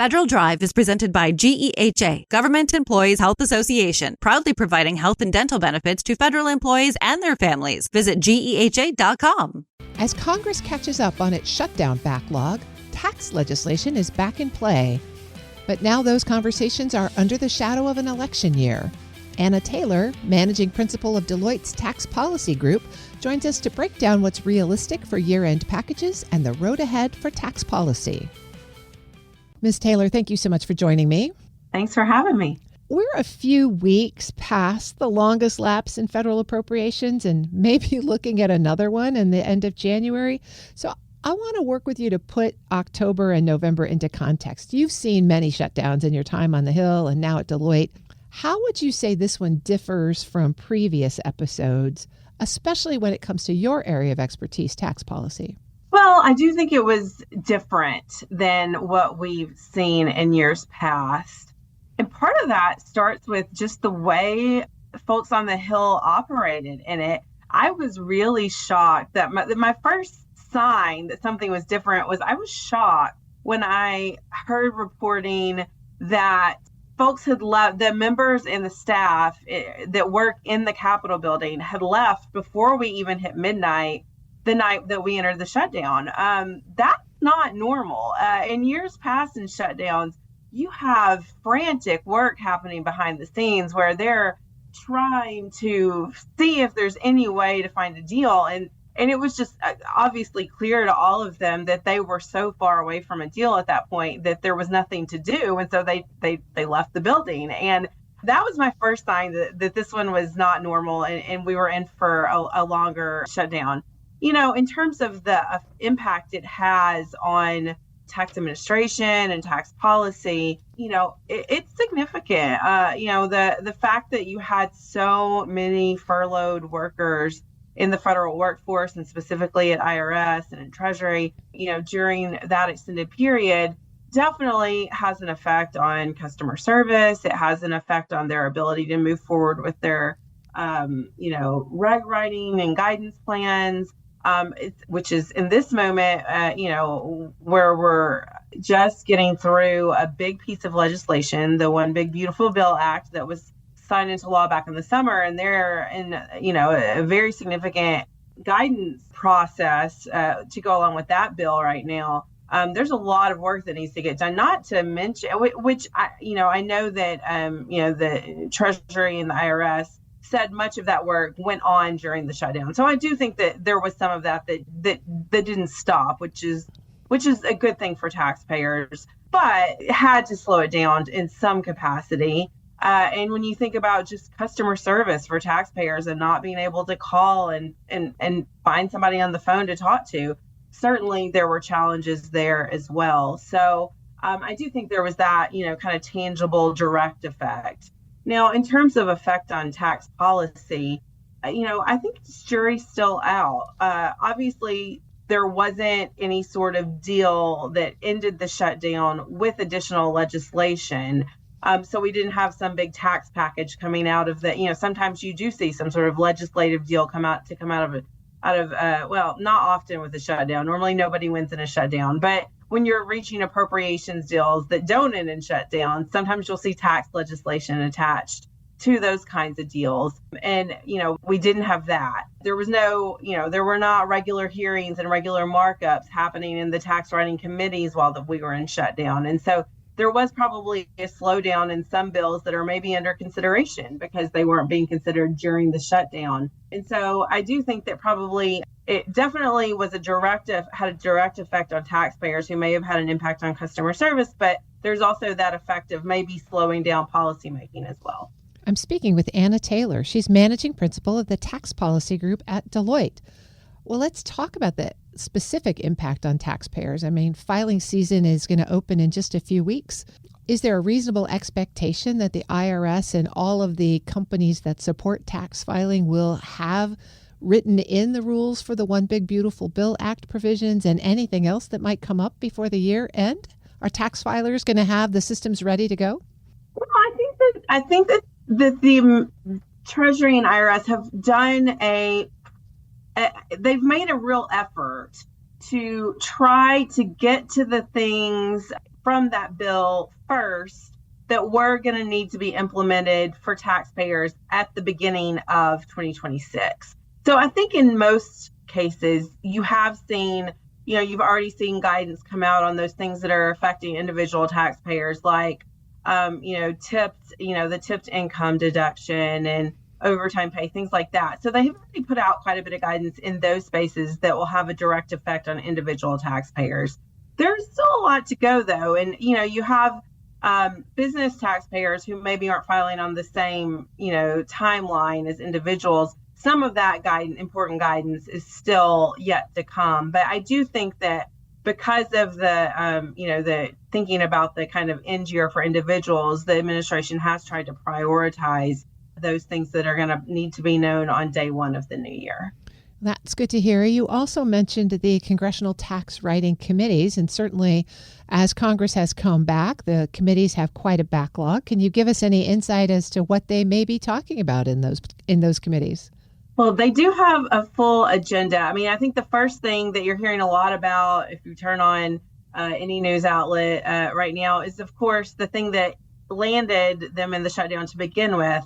Federal Drive is presented by GEHA, Government Employees Health Association, proudly providing health and dental benefits to federal employees and their families. Visit GEHA.com. As Congress catches up on its shutdown backlog, tax legislation is back in play. But now those conversations are under the shadow of an election year. Anna Taylor, managing principal of Deloitte's tax policy group, joins us to break down what's realistic for year-end packages and the road ahead for tax policy. Ms. Taylor, thank you so much for joining me. Thanks for having me. We're a few weeks past the longest lapse in federal appropriations and maybe looking at another one in the end of January. So I want to work with you to put October and November into context. You've seen many shutdowns in your time on the Hill and now at Deloitte. How would you say this one differs from previous episodes, especially when it comes to your area of expertise, tax policy? Well, I do think it was different than what we've seen in years past. And part of that starts with just the way folks on the Hill operated in it. I was really shocked that my first sign that something was different was I was shocked when I heard reporting that folks had left, the members and the staff that work in the Capitol building had left before we even hit midnight the night that we entered the shutdown. That's not normal. In years past in shutdowns, you have frantic work happening behind the scenes where they're trying to see if there's any way to find a deal. And it was just obviously clear to all of them that they were so far away from a deal at that point that there was nothing to do. And so they left the building. And that was my first sign that this one was not normal and we were in for a longer shutdown. You know, in terms of the impact it has on tax administration and tax policy, you know, it's significant. The fact that you had so many furloughed workers in the federal workforce and specifically at IRS and in Treasury, you know, during that extended period definitely has an effect on customer service. It has an effect on their ability to move forward with their, reg writing and guidance plans. Which is in this moment, where we're just getting through a big piece of legislation, the One Big Beautiful Bill Act that was signed into law back in the summer. And they're in, a very significant guidance process to go along with that bill right now. There's a lot of work that needs to get done, not to mention, which I know that, the Treasury and the IRS said much of that work went on during the shutdown. So I do think that there was some of that didn't stop, which is a good thing for taxpayers, but had to slow it down in some capacity. And when you think about just customer service for taxpayers and not being able to call and find somebody on the phone to talk to, certainly there were challenges there as well. So I do think there was that, kind of tangible direct effect. Now, in terms of effect on tax policy, I think the jury's still out. Obviously, there wasn't any sort of deal that ended the shutdown with additional legislation. So we didn't have some big tax package coming out of the, sometimes you do see some sort of legislative deal come out of not often with a shutdown. Normally, nobody wins in a shutdown, but when you're reaching appropriations deals that don't end in shutdown, sometimes you'll see tax legislation attached to those kinds of deals. And, we didn't have that. There was no, there were not regular hearings and regular markups happening in the tax writing committees while we were in shutdown. And so there was probably a slowdown in some bills that are maybe under consideration because they weren't being considered during the shutdown. And so I do think that probably it definitely had a direct effect on taxpayers who may have had an impact on customer service, but there's also that effect of maybe slowing down policymaking as well. I'm speaking with Anna Taylor. She's managing principal of the tax policy group at Deloitte. Well, let's talk about the specific impact on taxpayers. I mean, filing season is going to open in just a few weeks. Is there a reasonable expectation that the IRS and all of the companies that support tax filing will have written in the rules for the One Big Beautiful Bill Act provisions and anything else that might come up before the year end? Are tax filers going to have the systems ready to go? Well, I think that the Treasury and IRS have done they've made a real effort to try to get to the things from that bill first that were going to need to be implemented for taxpayers at the beginning of 2026. So I think in most cases, you have seen, you've already seen guidance come out on those things that are affecting individual taxpayers, like, the tipped income deduction and overtime pay, things like that. So they have already put out quite a bit of guidance in those spaces that will have a direct effect on individual taxpayers. There's still a lot to go, though. And, you have business taxpayers who maybe aren't filing on the same, timeline as individuals. Some of that important guidance is still yet to come. But I do think that because of the thinking about the kind of end year for individuals, the administration has tried to prioritize those things that are going to need to be known on day one of the new year. That's good to hear. You also mentioned the congressional tax writing committees, and certainly as Congress has come back, the committees have quite a backlog. Can you give us any insight as to what they may be talking about in those committees? Well, they do have a full agenda. I mean, I think the first thing that you're hearing a lot about if you turn on any news outlet right now is, of course, the thing that landed them in the shutdown to begin with,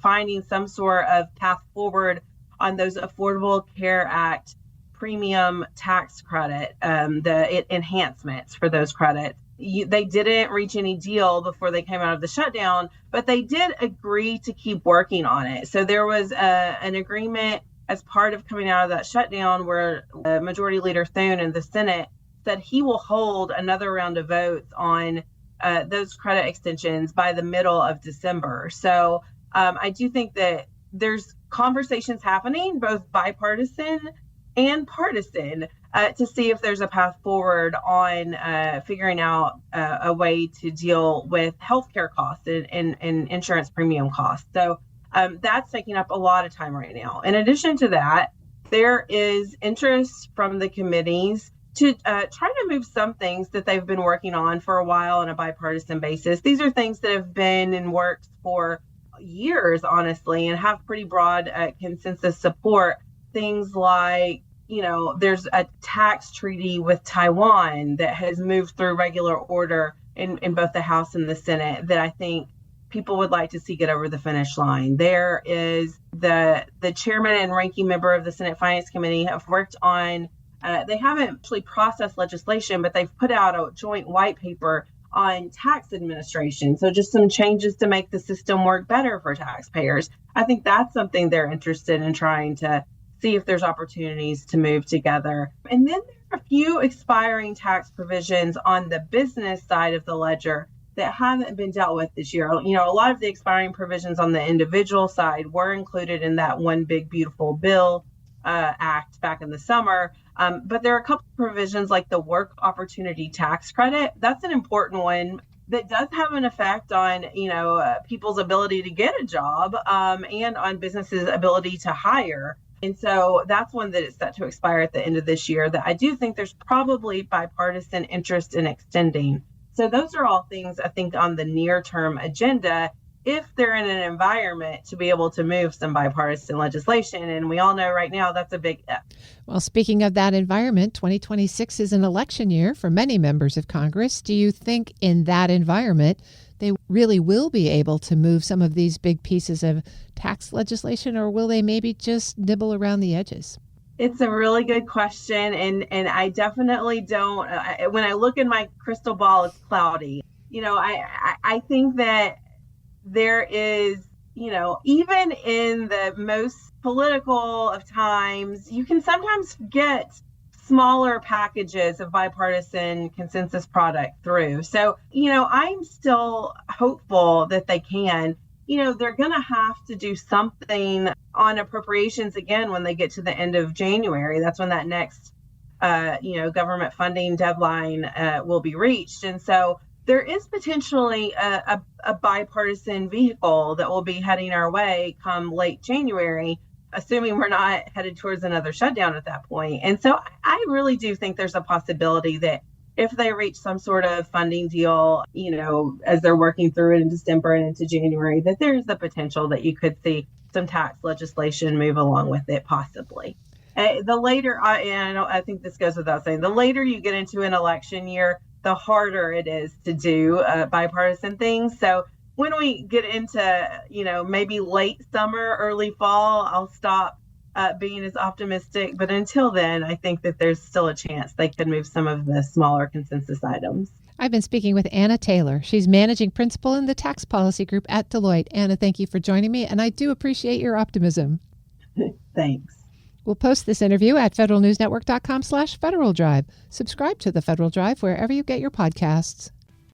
finding some sort of path forward on those Affordable Care Act premium tax credit, the enhancements for those credits. They didn't reach any deal before they came out of the shutdown, but they did agree to keep working on it. So there was an agreement as part of coming out of that shutdown where Majority Leader Thune in the Senate said he will hold another round of votes on those credit extensions by the middle of December. So I do think that there's conversations happening, both bipartisan and partisan, to see if there's a path forward on figuring out a way to deal with healthcare costs and insurance premium costs. So that's taking up a lot of time right now. In addition to that, there is interest from the committees to try to move some things that they've been working on for a while on a bipartisan basis. These are things that have been in works for years, honestly, and have pretty broad consensus support. Things like, there's a tax treaty with Taiwan that has moved through regular order in both the House and the Senate that I think people would like to see get over the finish line. There is the chairman and ranking member of the Senate Finance Committee have worked on, they haven't actually processed legislation, but they've put out a joint white paper on tax administration. So just some changes to make the system work better for taxpayers. I think that's something they're interested in trying to see if there's opportunities to move together. And then there are a few expiring tax provisions on the business side of the ledger that haven't been dealt with this year. A lot of the expiring provisions on the individual side were included in that One Big Beautiful Bill Act back in the summer. But there are a couple of provisions like the work opportunity tax credit. That's an important one that does have an effect on, people's ability to get a job and on businesses' ability to hire. And so that's one that is set to expire at the end of this year that I do think there's probably bipartisan interest in extending. So those are all things I think on the near term agenda if they're in an environment to be able to move some bipartisan legislation. And we all know right now that's a big if. Well, speaking of that environment, 2026 is an election year for many members of Congress. Do you think in that environment they really will be able to move some of these big pieces of tax legislation, or will they maybe just nibble around the edges? It's a really good question. And I definitely don't, when I look in my crystal ball, it's cloudy. I think that there is, even in the most political of times, you can sometimes get smaller packages of bipartisan consensus product through. So, I'm still hopeful that they can. They're going to have to do something on appropriations again when they get to the end of January. That's when that next, government funding deadline will be reached. And so there is potentially a bipartisan vehicle that will be heading our way come late January, assuming we're not headed towards another shutdown at that point. And so I really do think there's a possibility that if they reach some sort of funding deal, as they're working through it in December and into January, that there's the potential that you could see some tax legislation move along with it, possibly. The later, I think this goes without saying, the later you get into an election year, the harder it is to do bipartisan things. So when we get into, maybe late summer, early fall, I'll stop being as optimistic. But until then, I think that there's still a chance they could move some of the smaller consensus items. I've been speaking with Anna Taylor. She's managing principal in the tax policy group at Deloitte. Anna, thank you for joining me, and I do appreciate your optimism. Thanks. We'll post this interview at federalnewsnetwork.com/Federal Drive. Subscribe to the Federal Drive wherever you get your podcasts.